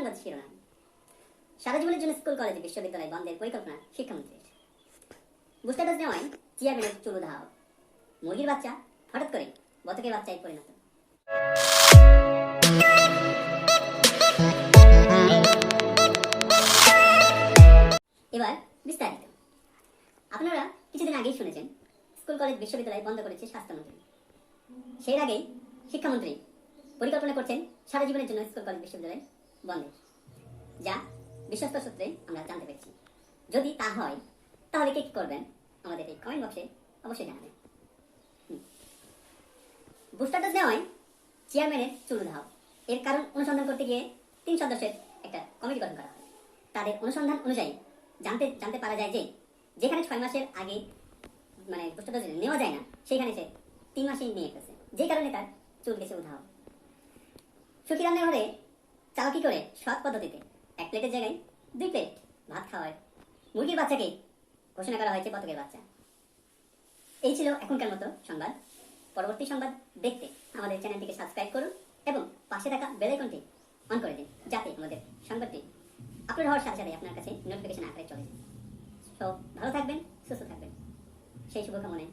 সংবাদ শিরোনাম। সারা জীবনের জন্য স্কুল কলেজ বিশ্ববিদ্যালয় বন্ধের পরিকল্পনা শিক্ষামন্ত্রীর। বুস্টার ডোজ নেওয়ায় চেয়ারম্যানের চুলো ধাও। মুরগির বাচ্চা হঠাৎ করে বতকের বাচ্চায় পরিণত। এবার বিস্তারিত। আপনারা কিছুদিন আগেই শুনেছেন স্কুল কলেজ বিশ্ববিদ্যালয় বন্ধ করেছে স্বাস্থ্যমন্ত্রী। সেই আগেই শিক্ষামন্ত্রী পরিকল্পনা করছেন সারা জীবনের জন্য স্কুল কলেজ বিশ্ববিদ্যালয় বন্ধের, যা বিশ্বস্ত সূত্রে আমরা জানতে পেরেছি। যদি তা হয় তাহলে কে কি করবেন আমাদের এই কমেন্ট বক্সে অবশ্যই জানাবেন। বুস্টার ডোজ নেওয়ায় চেয়ারম্যানের চুল ধাও। এর কারণ অনুসন্ধান করতে গিয়ে 3 সদস্যের একটা কমিটি গঠন করা হয়। তাদের অনুসন্ধান অনুযায়ী জানতে পারা যায় যে যেখানে 6 মাসের আগে বুস্টার ডোজ নেওয়া যায় না, সেইখানে সে 3 মাসেই নিয়ে ফেলছে, যে কারণে তার চুল গেছে উধাও। সুখী রান্নাঘরে চালাকি করে সৎ পদ্ধতিতে 1 প্লেটের জায়গায় 2 প্লেট ভাত খাওয়ায় মুরগির বাচ্চাকে ঘোষণা করা হয়েছে বতকের বাচ্চা। এই ছিল এখনকার মতো সংবাদ। পরবর্তী সংবাদ দেখতে আমাদের চ্যানেলটিকে সাবস্ক্রাইব করুন এবং পাশে থাকা বেল আইকনটি অন করে দিন, যাতে আমাদের সংবাদটি আপলোড হওয়ার সাথে সাথে আপনার কাছে নোটিফিকেশন আকারে চলে যায়। সব ভালো থাকবেন, সুস্থ থাকবেন, সেই শুভকামনায়